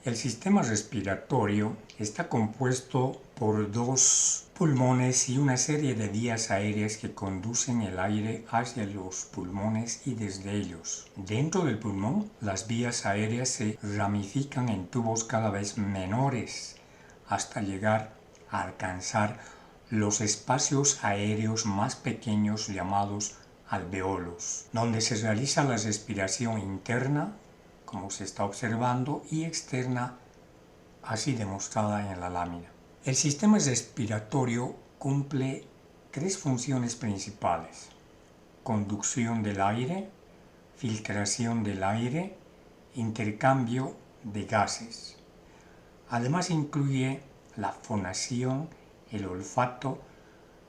El sistema respiratorio está compuesto por dos pulmones y una serie de vías aéreas que conducen el aire hacia los pulmones y desde ellos. Dentro del pulmón, las vías aéreas se ramifican en tubos cada vez menores hasta llegar a alcanzar los espacios aéreos más pequeños llamados alveolos, donde se realiza la respiración interna, como se está observando, y externa, así demostrada en la lámina. El sistema respiratorio cumple tres funciones principales: conducción del aire, filtración del aire, intercambio de gases. Además incluye la fonación, el olfato,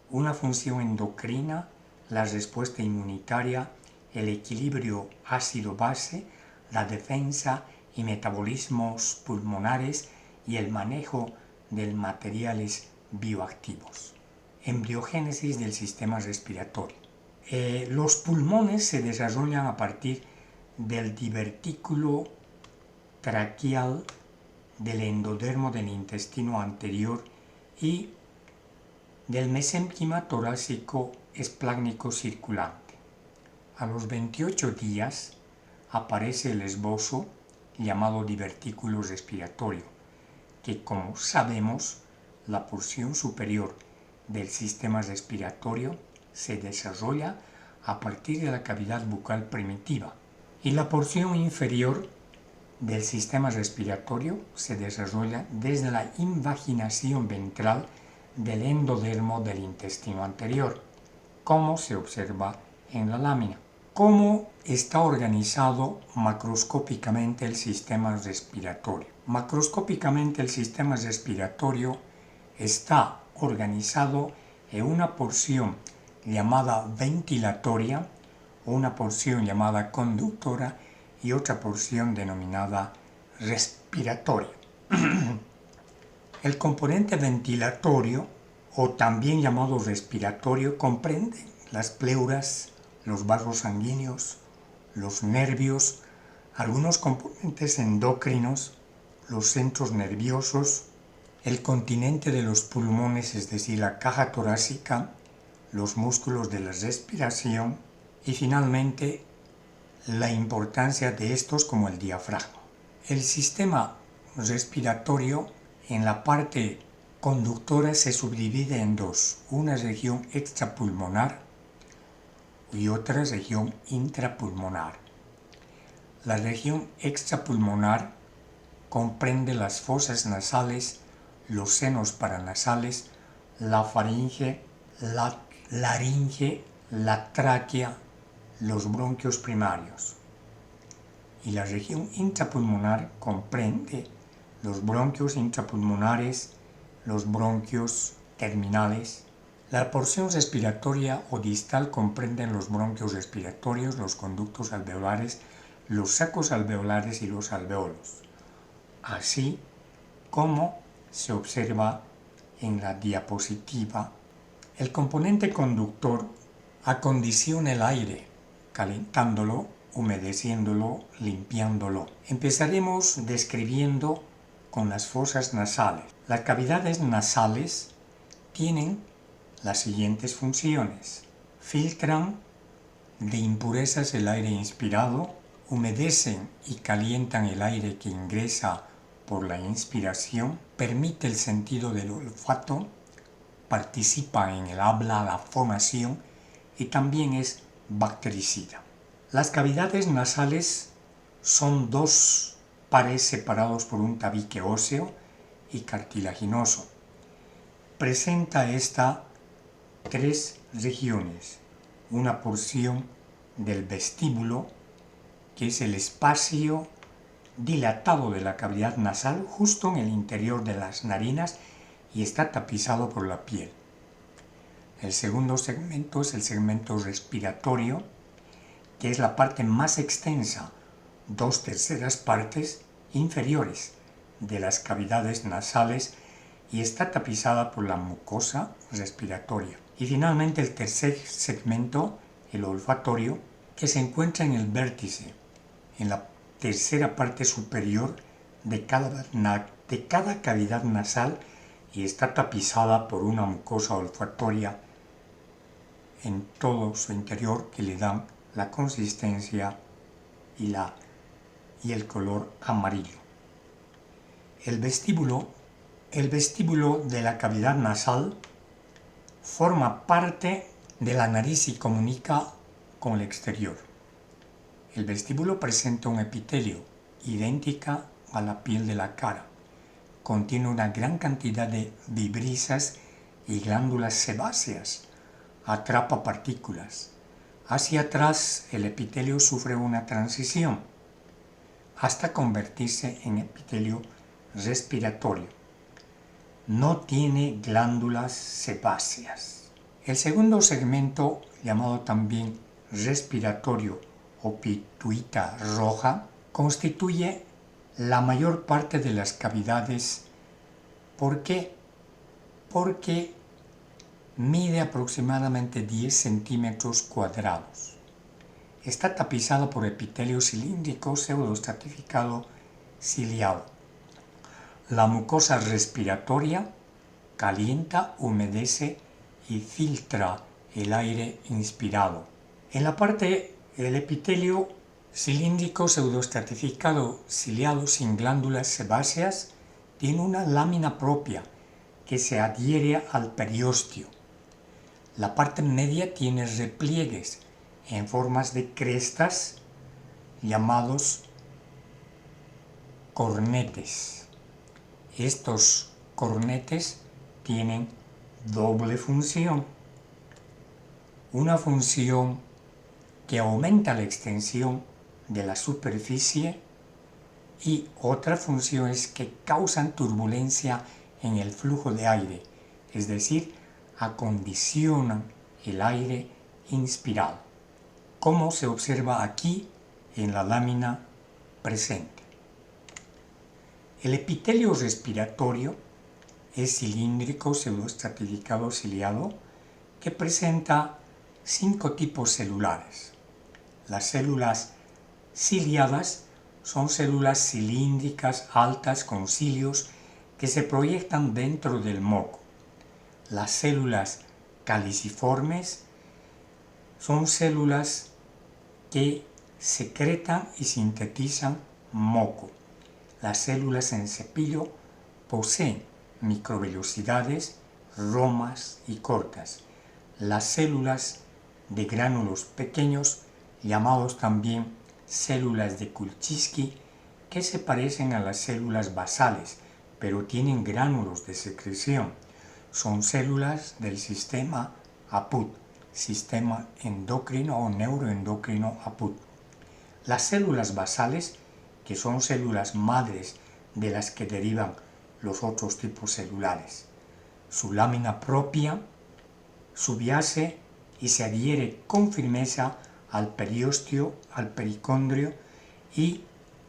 una función endocrina, la respuesta inmunitaria, el equilibrio ácido-base, la defensa y metabolismos pulmonares y el manejo de materiales bioactivos. Embriogénesis del sistema respiratorio. Los pulmones se desarrollan a partir del divertículo traqueal, del endodermo del intestino anterior y del mesénquima torácico esplácnico circulante. A los 28 días aparece el esbozo llamado divertículo respiratorio, que, como sabemos, la porción superior del sistema respiratorio se desarrolla a partir de la cavidad bucal primitiva y la porción inferior del sistema respiratorio se desarrolla desde la invaginación ventral del endodermo del intestino anterior, como se observa en la lámina. ¿Cómo está organizado macroscópicamente el sistema respiratorio? Macroscópicamente el sistema respiratorio está organizado en una porción llamada ventilatoria, una porción llamada conductora y otra porción denominada respiratoria. El componente ventilatorio, o también llamado respiratorio, comprende las pleuras, los vasos sanguíneos, los nervios, algunos componentes endocrinos, los centros nerviosos, el continente de los pulmones, es decir, la caja torácica, los músculos de la respiración y finalmente la importancia de estos como el diafragma. El sistema respiratorio en la parte conductora se subdivide en dos: una región extrapulmonar y otra región intrapulmonar. La región extrapulmonar comprende las fosas nasales, los senos paranasales, la faringe, la laringe, la tráquea, los bronquios primarios. Y la región intrapulmonar comprende los bronquios intrapulmonares, los bronquios terminales. La porción respiratoria o distal comprende los bronquios respiratorios, los conductos alveolares, los sacos alveolares y los alveolos, así como se observa en la diapositiva. El componente conductor acondiciona el aire, calentándolo, humedeciéndolo, limpiándolo. Empezaremos describiendo con las fosas nasales. Las cavidades nasales tienen las siguientes funciones: filtran de impurezas el aire inspirado, humedecen y calientan el aire que ingresa por la inspiración, permite el sentido del olfato, participa en el habla, la fonación y también es bactericida. Las cavidades nasales son dos pares separados por un tabique óseo y cartilaginoso. Presenta esta tres regiones: una porción del vestíbulo, que es el espacio dilatado de la cavidad nasal justo en el interior de las narinas y está tapizado por la piel. El segundo segmento es el segmento respiratorio, que es la parte más extensa, 2/3 partes inferiores de las cavidades nasales, y está tapizada por la mucosa respiratoria. Y finalmente el tercer segmento, el olfatorio, que se encuentra en el vértice, en la tercera parte superior de cada cavidad nasal y está tapizada por una mucosa olfatoria en todo su interior que le dan la consistencia y el color amarillo. El vestíbulo de la cavidad nasal forma parte de la nariz y comunica con el exterior. El vestíbulo presenta un epitelio idéntica a la piel de la cara. Contiene una gran cantidad de vibrisas y glándulas sebáceas. Atrapa partículas. Hacia atrás el epitelio sufre una transición hasta convertirse en epitelio respiratorio. No tiene glándulas sebáceas. El segundo segmento, llamado también respiratorio o pituita roja, constituye la mayor parte de las cavidades. ¿Por qué? Porque mide aproximadamente 10 centímetros cuadrados. Está tapizado por epitelio cilíndrico pseudoestratificado ciliado. La mucosa respiratoria calienta, humedece y filtra el aire inspirado. En la parte del epitelio cilíndrico pseudoestratificado ciliado sin glándulas sebáceas tiene una lámina propia que se adhiere al periósteo. La parte media tiene repliegues en formas de crestas llamados cornetes. Estos cornetes tienen doble función. Una función que aumenta la extensión de la superficie y otra función es que causan turbulencia en el flujo de aire, es decir, acondicionan el aire inspirado, como se observa aquí en la lámina presente. El epitelio respiratorio es cilíndrico pseudoestratificado ciliado que presenta 5 tipos celulares. Las células ciliadas son células cilíndricas altas con cilios que se proyectan dentro del moco. Las células caliciformes son células que secretan y sintetizan moco. Las células en cepillo poseen microvellosidades, romas y cortas. Las células de gránulos pequeños, llamados también células de Kulczycki, que se parecen a las células basales, pero tienen gránulos de secreción. Son células del sistema APUT, sistema endocrino o neuroendocrino APUT. Las células basales, que son células madres de las que derivan los otros tipos celulares. Su lámina propia subyace y se adhiere con firmeza al periósteo, al pericondrio, y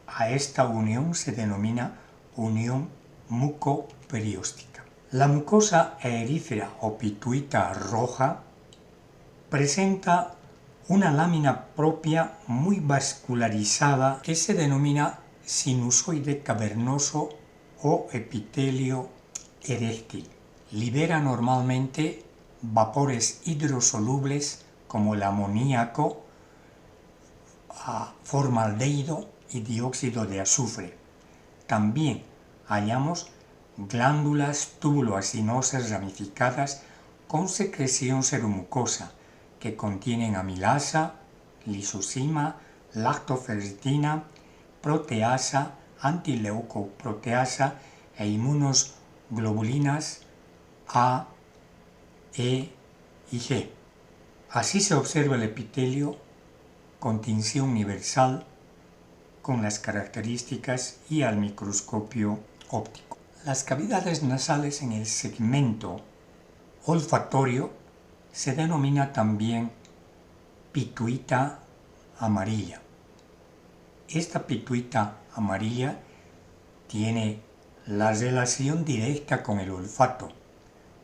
a esta unión se denomina unión mucoperióstica. La mucosa erífera o pituita roja presenta una lámina propia muy vascularizada que se denomina sinusoide cavernoso o epitelio eréctil. Libera normalmente vapores hidrosolubles como el amoníaco, formaldehído y dióxido de azufre. También hallamos glándulas tubuloacinosas ramificadas con secreción seromucosa que contienen amilasa, lisozima, lactoferritina, proteasa, antileucoproteasa e inmunoglobulinas A, E y G. Así se observa el epitelio con tinción universal con las características y al microscopio óptico. Las cavidades nasales en el segmento olfatorio se denomina también pituita amarilla. Esta pituita amarilla tiene la relación directa con el olfato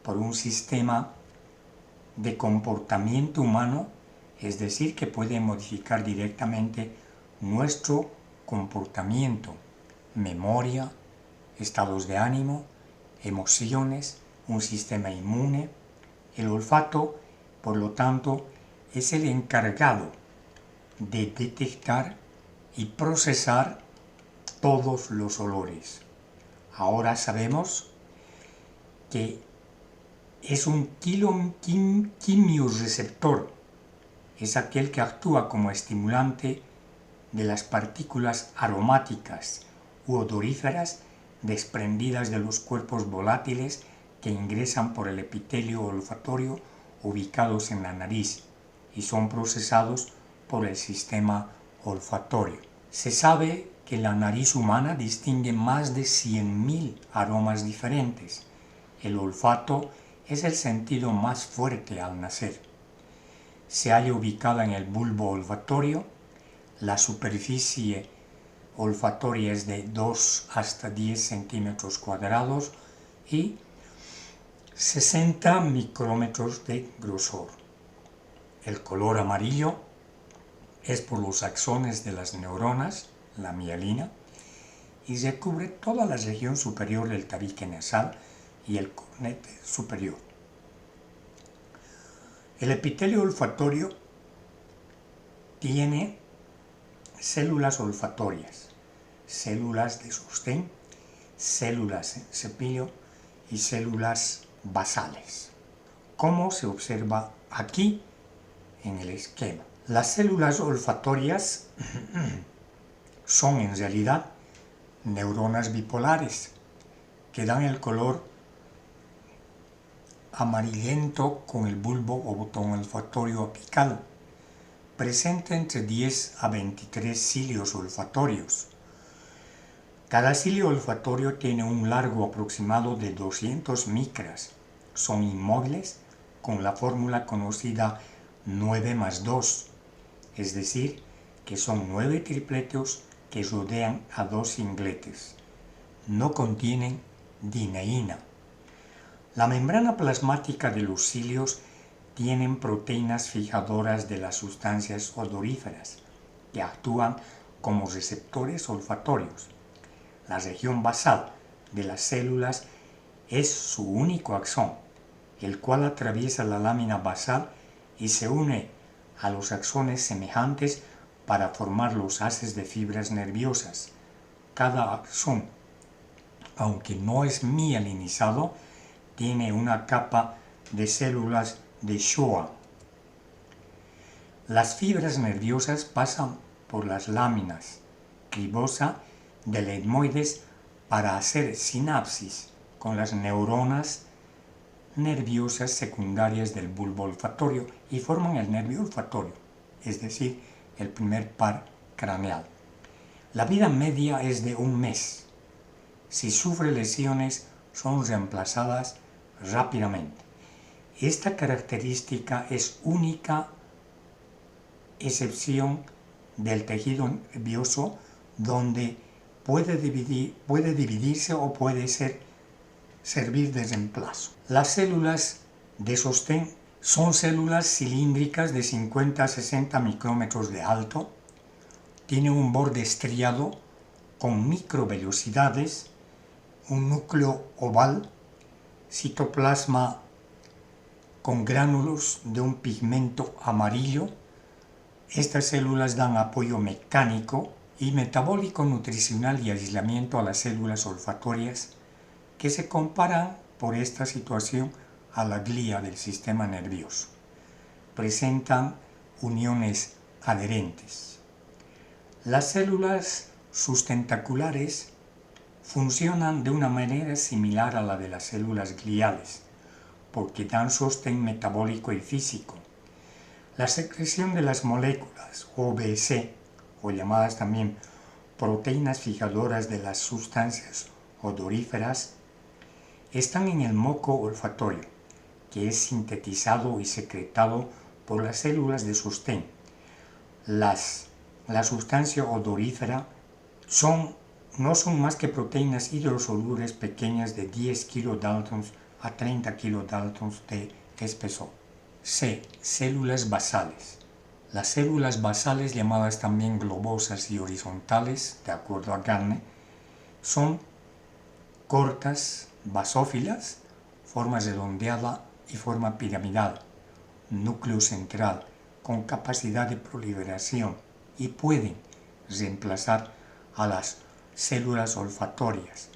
por un sistema de comportamiento humano, es decir, que puede modificar directamente nuestro comportamiento, memoria, estados de ánimo, emociones, un sistema inmune. El olfato, por lo tanto, es el encargado de detectar y procesar todos los olores. Ahora sabemos que es un quimioreceptor, es aquel que actúa como estimulante de las partículas aromáticas u odoríferas desprendidas de los cuerpos volátiles que ingresan por el epitelio olfatorio ubicados en la nariz y son procesados por el sistema olfatorio. Se sabe que la nariz humana distingue más de 100.000 aromas diferentes. El olfato es el sentido más fuerte al nacer. Se halla ubicada en el bulbo olfatorio. La superficie olfatoria es de 2 hasta 10 centímetros cuadrados y 60 micrómetros de grosor. El color amarillo es por los axones de las neuronas, la mielina, y recubre toda la región superior del tabique nasal y el cornete superior. El epitelio olfatorio tiene células olfatorias, células de sostén, células cepillo y células basales, como se observa aquí en el esquema. Las células olfatorias son en realidad neuronas bipolares que dan el color amarillento con el bulbo o botón olfatorio apical. Presenta entre 10 a 23 cilios olfatorios. Cada cilio olfatorio tiene un largo aproximado de 200 micras. Son inmóviles con la fórmula conocida 9 más 2, es decir, que son 9 tripletos que rodean a 2 cingletes. No contienen dineína. La membrana plasmática de los cilios tienen proteínas fijadoras de las sustancias odoríferas que actúan como receptores olfatorios. La región basal de las células es su único axón, el cual atraviesa la lámina basal y se une a los axones semejantes para formar los haces de fibras nerviosas. Cada axón, aunque no es mielinizado, tiene una capa de células de Schwann. Las fibras nerviosas pasan por las láminas cribosa del etmoides para hacer sinapsis con las neuronas nerviosas secundarias del bulbo olfatorio y forman el nervio olfatorio, es decir, el primer par craneal. La vida media es de 1 mes. Si sufre lesiones, son reemplazadas rápidamente. Esta característica es única excepción del tejido nervioso, donde puede dividirse o puede servir de reemplazo. Las células de sostén son células cilíndricas de 50 a 60 micrómetros de alto, tiene un borde estriado con microvelocidades, un núcleo oval, citoplasma con gránulos de un pigmento amarillo. Estas células dan apoyo mecánico y metabólico, nutricional y aislamiento a las células olfatorias, que se comparan por esta situación a la glía del sistema nervioso. Presentan uniones adherentes. Las células sustentaculares funcionan de una manera similar a la de las células gliales, porque dan sostén metabólico y físico. La secreción de las moléculas OBC, o llamadas también proteínas fijadoras de las sustancias odoríferas, están en el moco olfatorio, que es sintetizado y secretado por las células de sostén. La sustancia odorífera no son más que proteínas hidrosolubles pequeñas de 10 kilodaltons a 30 kilodaltons de espesor. C. Células basales. Las células basales, llamadas también globosas y horizontales, de acuerdo a Garne, Son cortas, basófilas, forma redondeada y forma piramidal, núcleo central, con capacidad de proliferación y pueden reemplazar a las células olfatorias.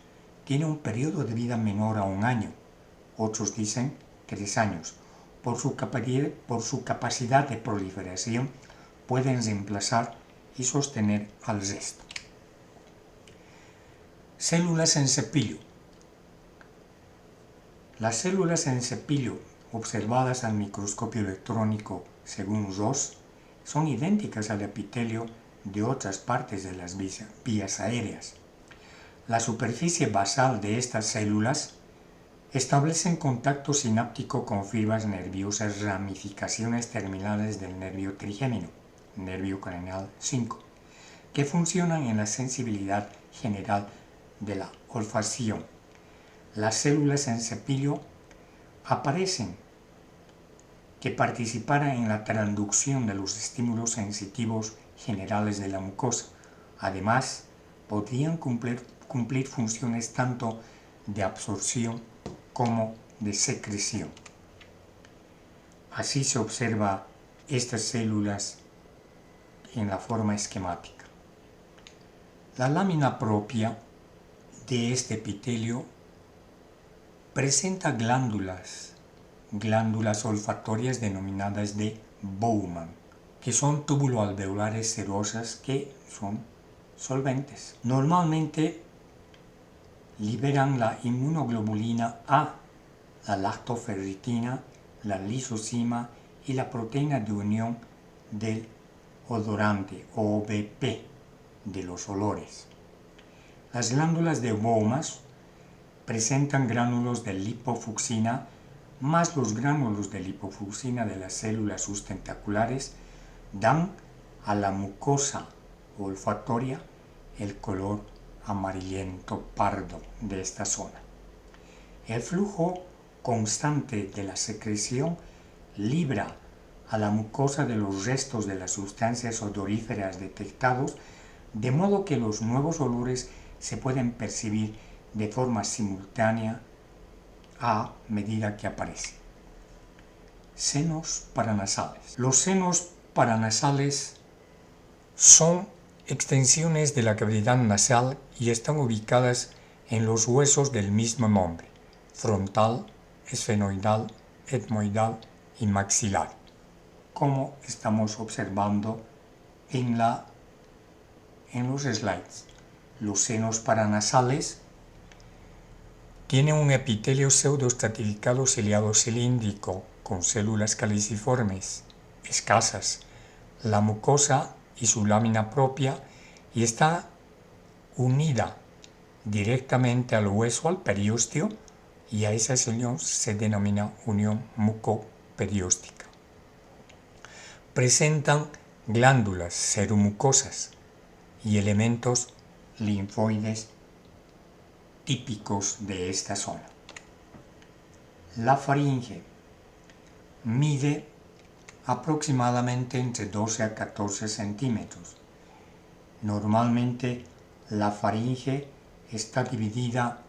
Tiene un periodo de vida menor a 1 año, otros dicen 3 años. Por su capacidad de proliferación pueden reemplazar y sostener al resto. Células en cepillo. Las células en cepillo observadas al microscopio electrónico según Ross son idénticas al epitelio de otras partes de las vías aéreas. La superficie basal de estas células establecen contacto sináptico con fibras nerviosas, ramificaciones terminales del nervio trigémino, nervio craneal 5, que funcionan en la sensibilidad general de la olfacción. Las células en cepillo aparecen que participarán en la transducción de los estímulos sensitivos generales de la mucosa. Además, podrían cumplir funciones tanto de absorción como de secreción. Así se observa estas células en la forma esquemática. La lámina propia de este epitelio presenta glándulas olfatorias denominadas de Bowman, que son túbulo-alveolares cerosas que son solventes. Normalmente liberan la inmunoglobulina A, la lactoferritina, la lisozima y la proteína de unión del odorante, OBP, de los olores. Las glándulas de Bowman presentan gránulos de lipofucsina más los gránulos de lipofucsina de las células sustentaculares dan a la mucosa olfatoria el color amarillento pardo de esta zona. El flujo constante de la secreción libra a la mucosa de los restos de las sustancias odoríferas detectados, de modo que los nuevos olores se pueden percibir de forma simultánea a medida que aparecen. Senos paranasales. Los senos paranasales son extensiones de la cavidad nasal y están ubicadas en los huesos del mismo nombre: frontal, esfenoidal, etmoidal y maxilar, como estamos observando en los slides. Los senos paranasales tienen un epitelio pseudoestratificado ciliado cilíndrico con células caliciformes, escasas, la mucosa y su lámina propia, y está unida directamente al hueso, al periósteo, y a esa unión se denomina unión mucoperióstica. Presentan glándulas seromucosas y elementos linfoides típicos de esta zona. La faringe mide aproximadamente entre 12 a 14 centímetros. Normalmente la faringe está dividida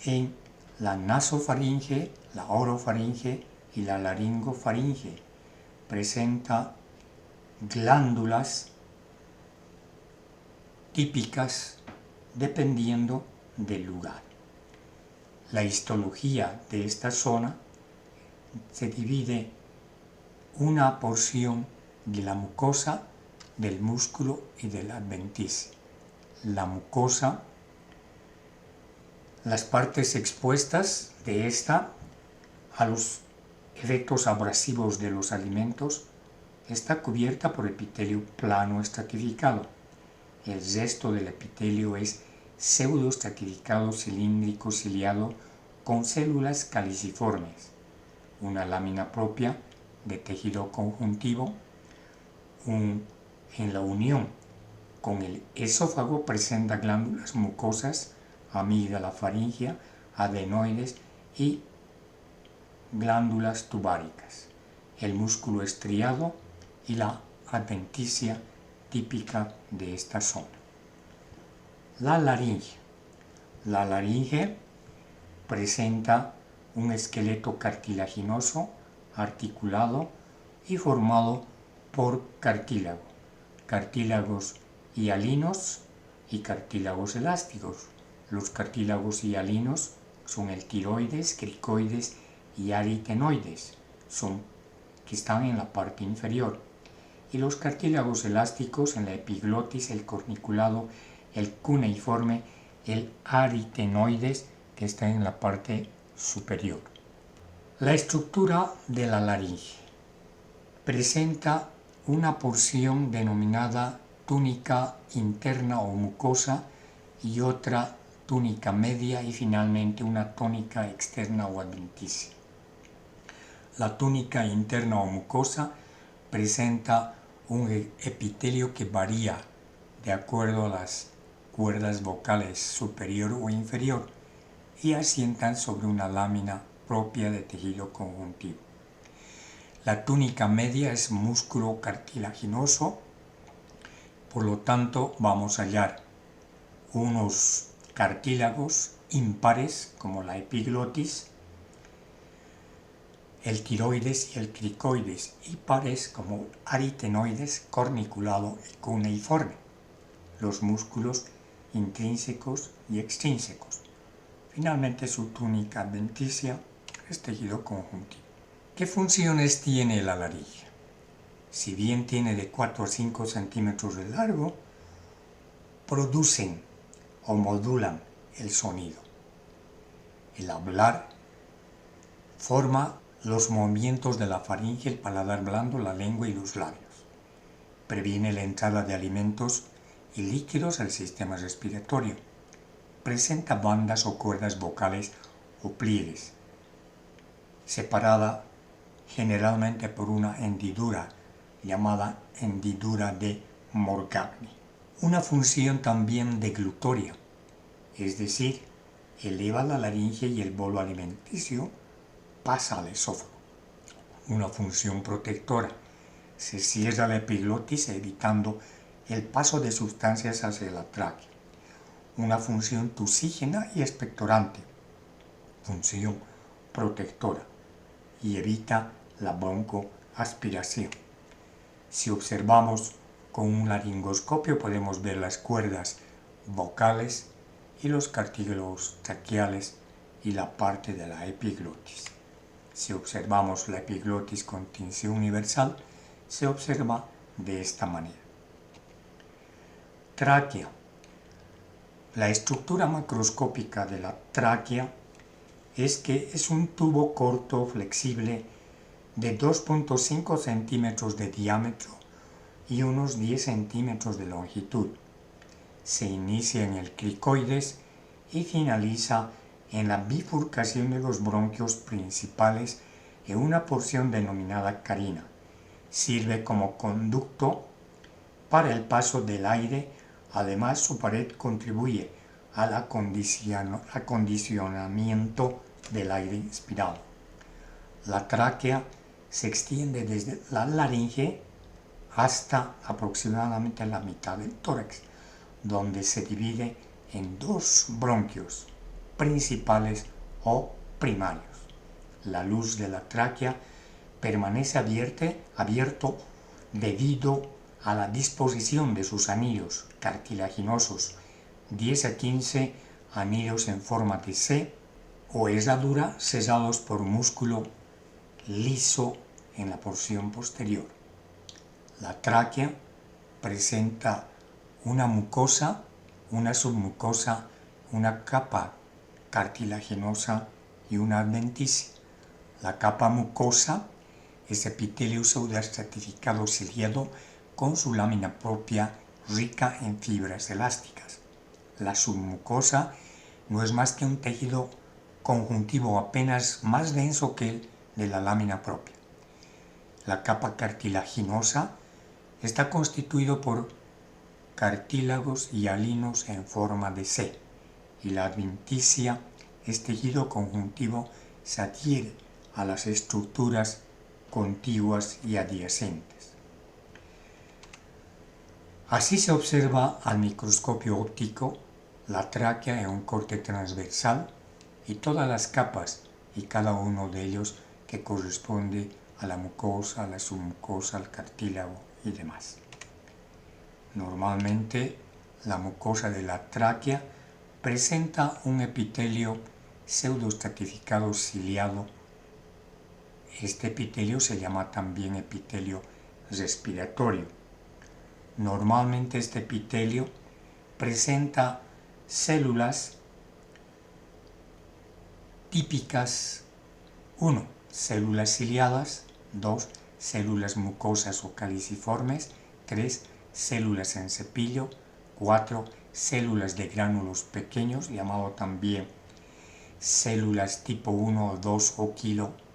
en la nasofaringe, la orofaringe y la laringofaringe. Presenta glándulas típicas dependiendo del lugar. La histología de esta zona se divide una porción de la mucosa, del músculo y del adventicio. La mucosa, las partes expuestas de esta a los efectos abrasivos de los alimentos, está cubierta por epitelio plano estratificado. El resto del epitelio es pseudoestratificado cilíndrico ciliado con células caliciformes, una lámina propia de tejido conjuntivo. En la unión con el esófago presenta glándulas mucosas, amígdala faríngea, adenoides y glándulas tubáricas, el músculo estriado y la adventicia típica de esta zona. La laringe. La laringe presenta un esqueleto cartilaginoso, articulado y formado por cartílagos hialinos y cartílagos elásticos. Los cartílagos hialinos son el tiroides, cricoides y aritenoides, que están en la parte inferior. Y los cartílagos elásticos en la epiglotis, el corniculado, el cuneiforme, el aritenoides, que está en la parte superior. La estructura de la laringe presenta una porción denominada túnica interna o mucosa y otra túnica media y finalmente una túnica externa o adventicia. La túnica interna o mucosa presenta un epitelio que varía de acuerdo a las cuerdas vocales superior o inferior y asientan sobre una lámina propia de tejido conjuntivo. La túnica media es músculo cartilaginoso, por lo tanto vamos a hallar unos cartílagos impares como la epiglotis, el tiroides y el cricoides, y pares como aritenoides, corniculado y cuneiforme, los músculos intrínsecos y extrínsecos. Finalmente su túnica adventicia es tejido conjuntivo. ¿Qué funciones tiene la laringe? Si bien tiene de 4 a 5 centímetros de largo, producen o modulan el sonido. El hablar forma los movimientos de la faringe, el paladar blando, la lengua y los labios. Previene la entrada de alimentos y líquidos al sistema respiratorio. Presenta bandas o cuerdas vocales o pliegues, separada generalmente por una hendidura llamada hendidura de Morgagni. Una función también deglutoria, es decir, eleva la laringe y el bolo alimenticio pasa al esófago. Una función protectora, se cierra la epiglotis evitando el paso de sustancias hacia la tráquea. Una función tusígena y expectorante, función protectora, y evita la broncoaspiración. Si observamos con un laringoscopio podemos ver las cuerdas vocales y los cartílagos traqueales y la parte de la epiglotis. Si observamos la epiglotis con tinción universal, se observa de esta manera. Tráquea. La estructura macroscópica de la tráquea es que es un tubo corto, flexible, de 2.5 centímetros de diámetro y unos 10 centímetros de longitud. Se inicia en el cricoides y finaliza en la bifurcación de los bronquios principales en una porción denominada carina. Sirve como conducto para el paso del aire. Además, su pared contribuye al acondicionamiento del aire inspirado. La tráquea se extiende desde la laringe hasta aproximadamente la mitad del tórax, donde se divide en dos bronquios principales o primarios. La luz de la tráquea permanece abierto debido a la disposición de sus anillos cartilaginosos, 10 a 15 anillos en forma de C o herradura sellados por músculo liso en la porción posterior. La tráquea presenta una mucosa, una submucosa, una capa cartilaginosa y una adventicia. La capa mucosa es epitelio pseudoestratificado ciliado con su lámina propia rica en fibras elásticas. La submucosa no es más que un tejido conjuntivo apenas más denso que el de la lámina propia. La capa cartilaginosa está constituido por cartílagos hialinos en forma de C, y la adventicia es tejido conjuntivo se adhiere a las estructuras contiguas y adyacentes. Así se observa al microscopio óptico La tráquea es un corte transversal y todas las capas y cada uno de ellos que corresponde a la mucosa, a la submucosa, al cartílago y demás. Normalmente la mucosa de la tráquea presenta un epitelio pseudoestratificado ciliado. Este epitelio se llama también epitelio respiratorio. Normalmente este epitelio presenta células típicas: 1. Células ciliadas. 2. Células mucosas o caliciformes. 3. Células en cepillo. 4. Células de gránulos pequeños, llamado también células tipo 1, 2 o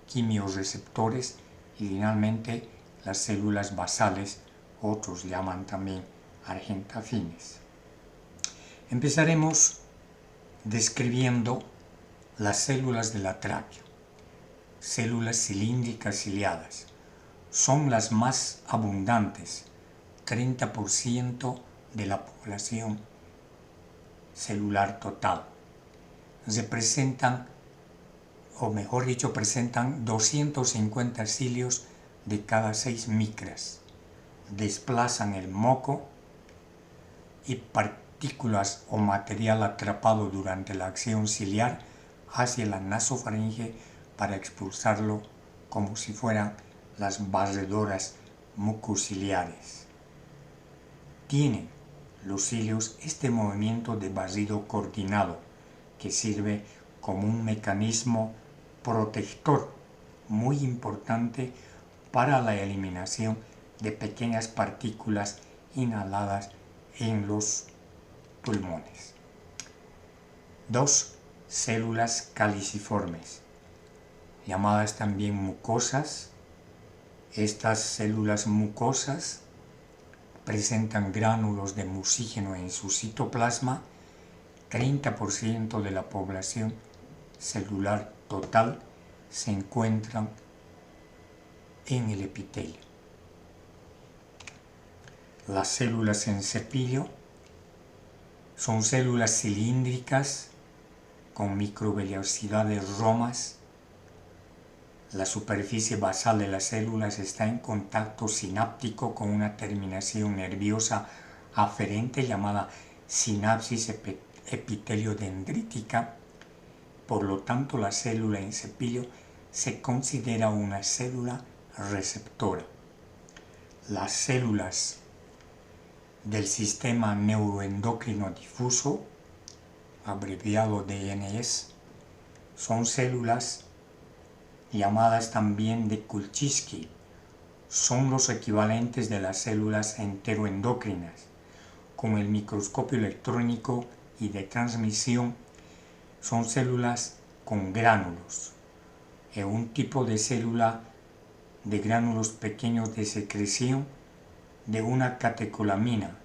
quimioreceptores. Y finalmente las células basales, otros llaman también argentafines. Empezaremos describiendo las células de la tráquea. Células cilíndricas ciliadas son las más abundantes, 30% de la población celular total. Representan, o mejor dicho, presentan 250 cilios de cada 6 micras. Desplazan el moco y partículas o material atrapado durante la acción ciliar hacia la nasofaringe para expulsarlo como si fueran las barredoras mucociliares. Tienen los cilios este movimiento de barrido coordinado que sirve como un mecanismo protector muy importante para la eliminación de pequeñas partículas inhaladas en los pulmones. 2. Células caliciformes, llamadas también mucosas. Estas células mucosas presentan gránulos de mucígeno en su citoplasma. 30% de la población celular total se encuentran en el epitelio. Las células en cepillo son células cilíndricas con microvellosidades romas. La superficie basal de las células está en contacto sináptico con una terminación nerviosa aferente llamada sinapsis epiteliodendrítica. Por lo tanto, la célula en cepillo se considera una célula receptora. Las células del sistema neuroendocrino difuso, abreviado DNS, son células llamadas también de Kulczycki. Son los equivalentes de las células enteroendocrinas. Con el microscopio electrónico y de transmisión son células con gránulos. Es un tipo de célula de gránulos pequeños de secreción de una catecolamina,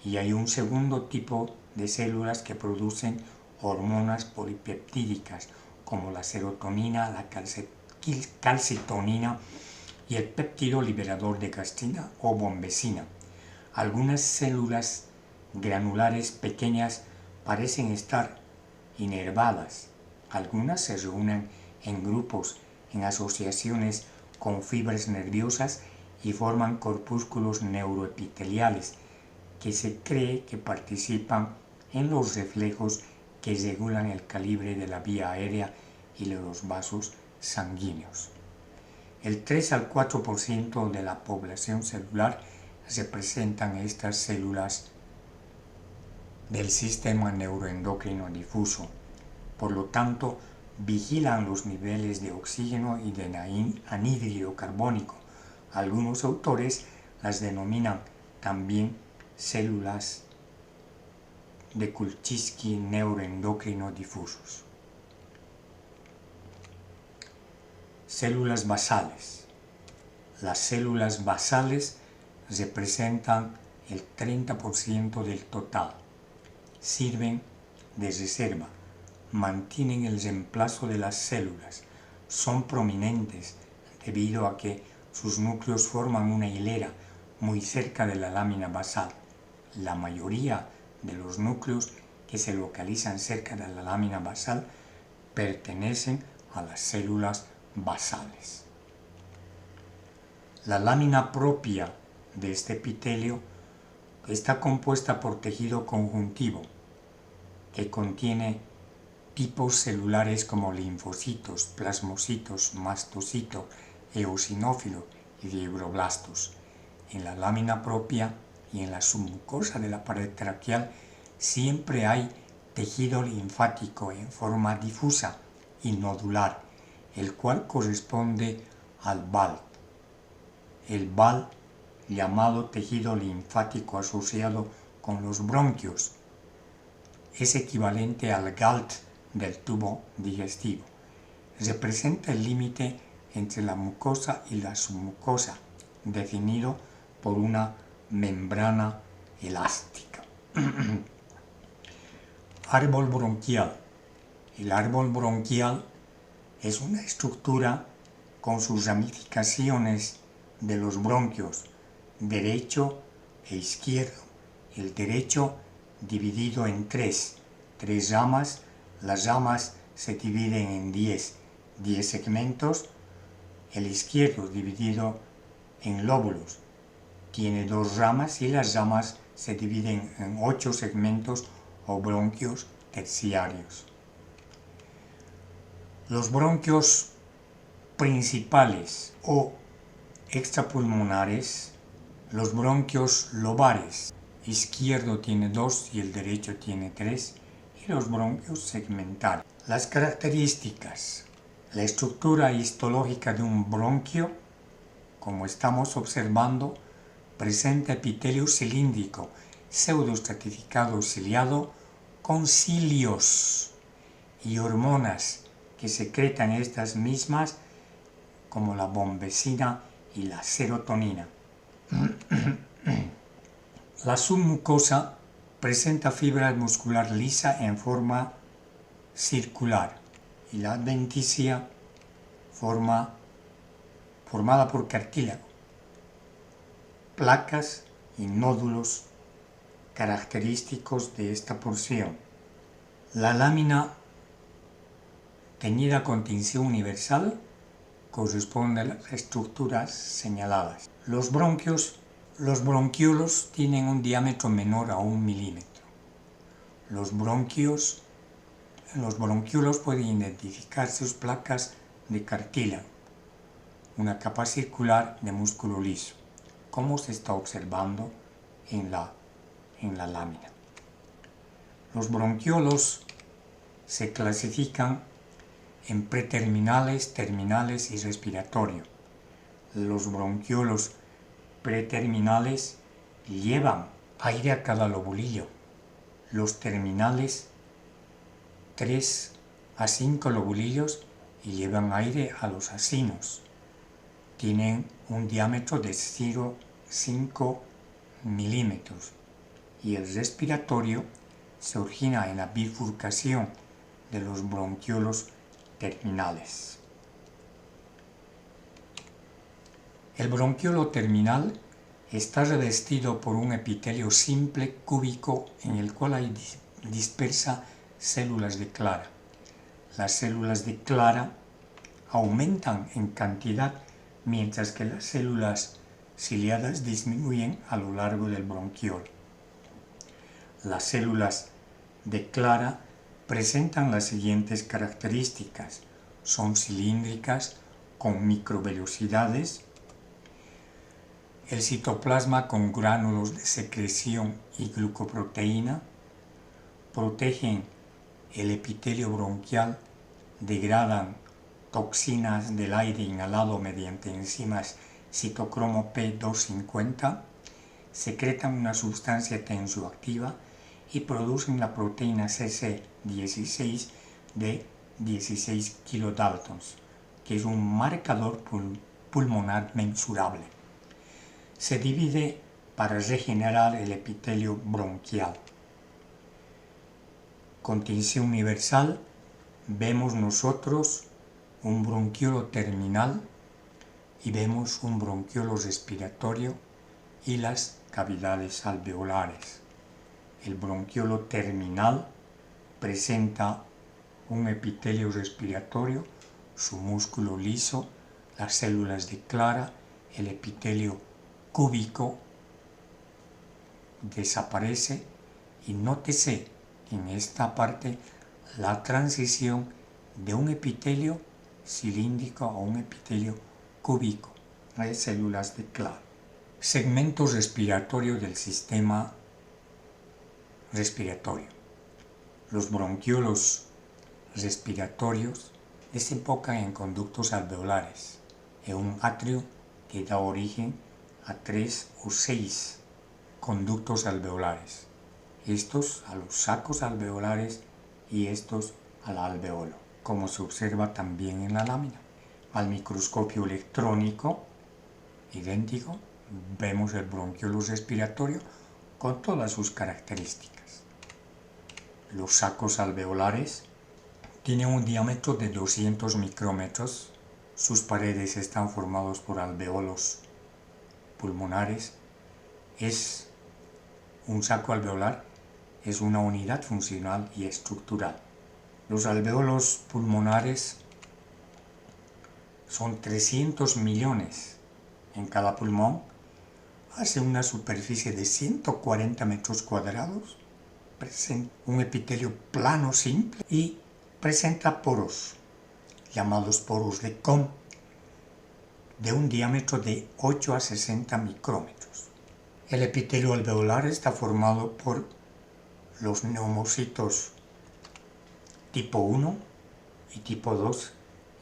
y hay un segundo tipo de células que producen hormonas polipeptídicas como la serotonina, la calcitonina y el péptido liberador de gastrina o bombecina. Algunas células granulares pequeñas parecen estar inervadas. Algunas se reúnen en grupos, en asociaciones con fibras nerviosas y forman corpúsculos neuroepiteliales que se cree que participan en los reflejos que regulan el calibre de la vía aérea y de los vasos sanguíneos. El 3 al 4% de la población celular representan estas células del sistema neuroendocrino difuso. Por lo tanto, vigilan los niveles de oxígeno y de anhídrido carbónico. Algunos autores las denominan también células de Kulczycki neuroendocrino difusos. Células basales. Las células basales representan el 30% del total. Sirven de reserva, mantienen el reemplazo de las células, son prominentes debido a que sus núcleos forman una hilera muy cerca de la lámina basal. La mayoría de los núcleos que se localizan cerca de la lámina basal pertenecen a las células basales. La lámina propia de este epitelio está compuesta por tejido conjuntivo, que contiene tipos celulares como linfocitos, plasmocitos, mastocitos, eosinófilos y fibroblastos. En la lámina propia y en la submucosa de la pared traqueal siempre hay tejido linfático en forma difusa y nodular, el cual corresponde al BAL. El BAL, llamado tejido linfático asociado con los bronquios, es equivalente al GALT del tubo digestivo. Representa el límite entre la mucosa y la submucosa, definido por una membrana elástica. Árbol bronquial. El árbol bronquial es una estructura con sus ramificaciones de los bronquios derecho e izquierdo. El derecho dividido en tres ramas. Las ramas se dividen en 10 segmentos. El izquierdo dividido en lóbulos tiene 2 ramas y las ramas se dividen en 8 segmentos o bronquios terciarios. Los bronquios principales o extrapulmonares, los bronquios lobares, izquierdo tiene 2 y el derecho tiene 3, y los bronquios segmentales. Las características. La estructura histológica de un bronquio, como estamos observando, presenta epitelio cilíndrico, pseudoestratificado ciliado, con cilios y hormonas que secretan estas mismas, como la bombecina y la serotonina. La submucosa presenta fibra muscular lisa en forma circular y la adventicia formada por cartílago, placas y nódulos característicos de esta porción. La lámina teñida con tinción universal corresponde a las estructuras señaladas. Los bronquiolos tienen un diámetro menor a 1 milímetro. En los bronquiolos pueden identificarse sus placas de cartílago, una capa circular de músculo liso, como se está observando en la lámina. Los bronquiolos se clasifican en preterminales, terminales y respiratorio. Los bronquiolos preterminales llevan aire a cada lobulillo. Los terminales 3 a 5 lobulillos y llevan aire a los acinos. Tienen un diámetro de 0,5 milímetros y el respiratorio se origina en la bifurcación de los bronquiolos terminales. El bronquiolo terminal está revestido por un epitelio simple cúbico en el cual hay dispersas células de clara. Las células de clara aumentan en cantidad mientras que las células ciliadas disminuyen a lo largo del bronquiolo. Las células de clara presentan las siguientes características. Son cilíndricas con microvelocidades, el citoplasma con gránulos de secreción y glucoproteína, protegen el epitelio bronquial, degradan toxinas del aire inhalado mediante enzimas citocromo P250, secretan una sustancia tensioactiva y producen la proteína CC16 de 16 kilodaltons, que es un marcador pulmonar mensurable. Se divide para regenerar el epitelio bronquial. Con tinción universal vemos nosotros un bronquiolo terminal y vemos un bronquiolo respiratorio y las cavidades alveolares. El bronquiolo terminal presenta un epitelio respiratorio, su músculo liso, las células de clara, el epitelio cúbico desaparece y nótese en esta parte la transición de un epitelio cilíndrico a un epitelio cúbico. Hay células de clara. Segmento respiratorio del sistema respiratorio. Los bronquiolos respiratorios desembocan en conductos alveolares, en un atrio que da origen a 3 o 6 conductos alveolares, estos a los sacos alveolares y estos al alveolo, como se observa también en la lámina. Al microscopio electrónico, idéntico, vemos el bronquiolo respiratorio con todas sus características. Los sacos alveolares tienen un diámetro de 200 micrómetros, sus paredes están formados por alveolos pulmonares. Un saco alveolar es una unidad funcional y estructural. Los alveolos pulmonares son 300 millones en cada pulmón, hace una superficie de 140 metros cuadrados, presenta un epitelio plano simple y presenta poros, llamados poros de Kohn, de un diámetro de 8 a 60 micrómetros. El epitelio alveolar está formado por los neumocitos tipo 1 y tipo 2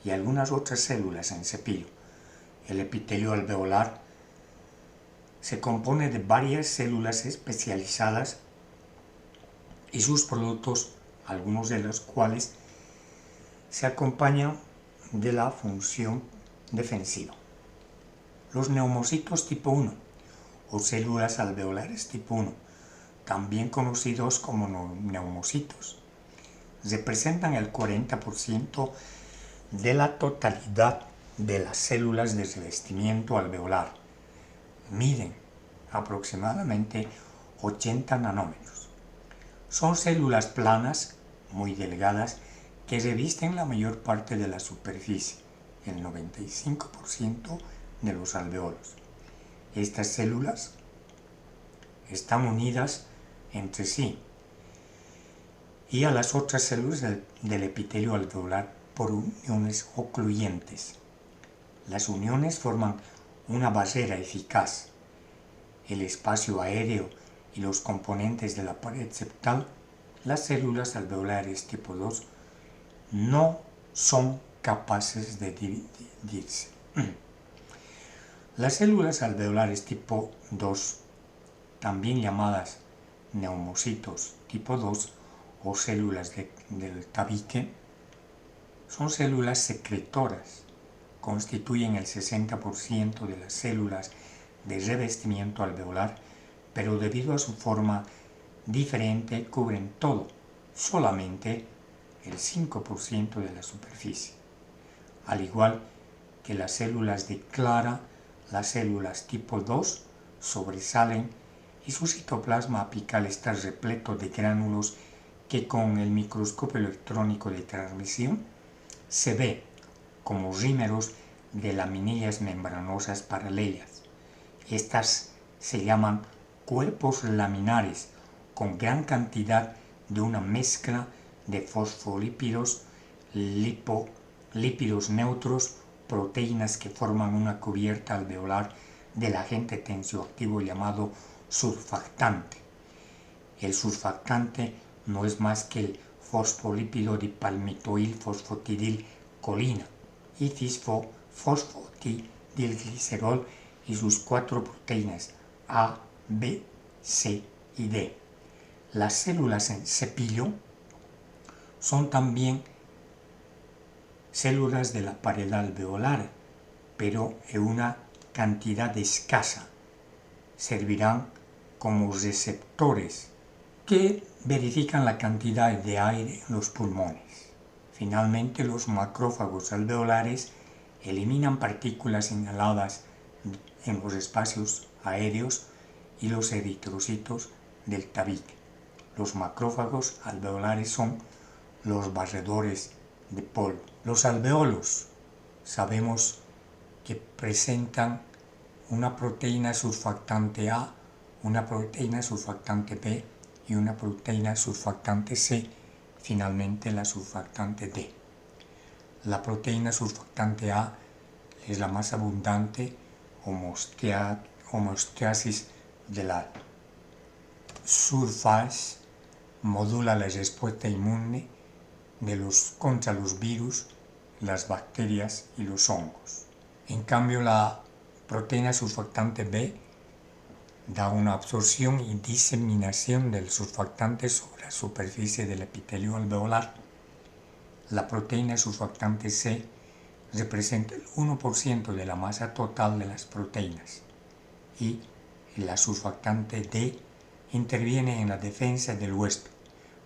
y algunas otras células en cepillo. El epitelio alveolar se compone de varias células especializadas y sus productos, algunos de los cuales se acompañan de la función defensiva. Los neumocitos tipo 1 o células alveolares tipo 1, también conocidos como neumocitos, representan el 40% de la totalidad de las células de revestimiento alveolar. Miden aproximadamente 80 nanómetros. Son células planas, muy delgadas, que revisten la mayor parte de la superficie, el 95% de los alveolos. Estas células están unidas entre sí y a las otras células del epitelio alveolar por uniones ocluyentes. Las uniones forman una barrera eficaz. El espacio aéreo y los componentes de la pared septal, las células alveolares tipo 2, no son capaces de dividirse. Las células alveolares tipo 2, también llamadas neumocitos tipo 2 o células del tabique, son células secretoras, constituyen el 60% de las células de revestimiento alveolar, pero debido a su forma diferente cubren todo, solamente el 5% de la superficie. Al igual que las células de clara, las células tipo 2 sobresalen y su citoplasma apical está repleto de gránulos que con el microscopio electrónico de transmisión se ve como rímeros de laminillas membranosas paralelas. Estas se llaman cuerpos laminares con gran cantidad de una mezcla de fosfolípidos, lípidos neutros, proteínas que forman una cubierta alveolar del agente tensioactivo llamado surfactante. El surfactante no es más que el fosfolípido dipalmitoil fosfatidilcolina y fosfatidilglicerol y sus 4 proteínas A, B, C y D. Las células en cepillo son también células de la pared alveolar, pero en una cantidad escasa. Servirán como receptores que verifican la cantidad de aire en los pulmones. Finalmente, los macrófagos alveolares eliminan partículas inhaladas en los espacios aéreos y los eritrocitos del tabique. Los macrófagos alveolares son los barredores de polvo. Los alveolos sabemos que presentan una proteína surfactante A, una proteína surfactante B y una proteína surfactante C, finalmente la surfactante D. La proteína surfactante A es la más abundante, homeostasis de la surfase, modula la respuesta inmune contra los virus, las bacterias y los hongos. En cambio, la proteína surfactante B da una absorción y diseminación del surfactante sobre la superficie del epitelio alveolar. La proteína surfactante C representa el 1% de la masa total de las proteínas y la surfactante D interviene en la defensa del huésped,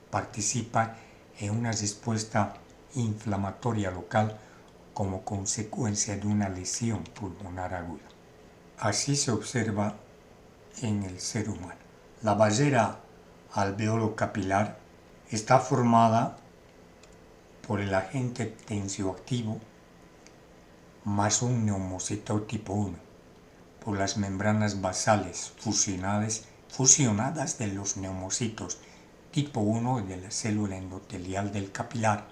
participa en una respuesta inflamatoria local como consecuencia de una lesión pulmonar aguda. Así se observa en el ser humano. La barrera alveolo-capilar está formada por el agente tensioactivo más un neumocito tipo 1, por las membranas basales fusionadas de los neumocitos tipo 1 de la célula endotelial del capilar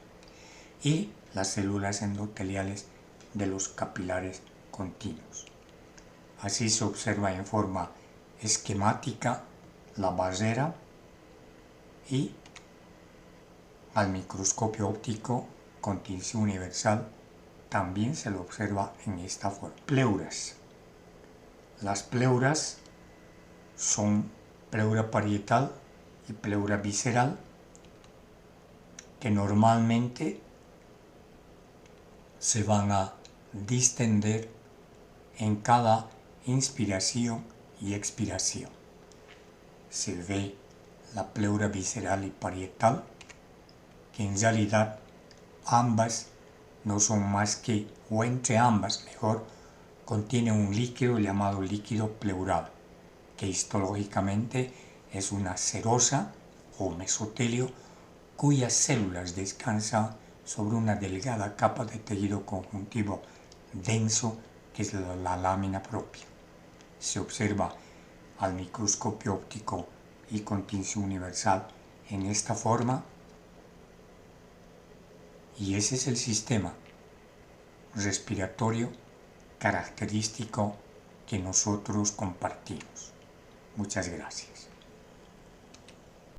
y las células endoteliales de los capilares continuos. Así se observa en forma esquemática la barrera y al microscopio óptico con tinción universal también se lo observa en esta forma. Pleuras. Las pleuras son pleura parietal y pleura visceral, que normalmente se van a distender en cada inspiración y expiración. Se ve la pleura visceral y parietal, que en realidad ambas no son más que, o entre ambas mejor, contiene un líquido llamado líquido pleural, que histológicamente es una serosa o mesotelio cuyas células descansan sobre una delgada capa de tejido conjuntivo denso que es la lámina propia. Se observa al microscopio óptico y con tinción universal en esta forma, y ese es el sistema respiratorio característico que nosotros compartimos. Muchas gracias.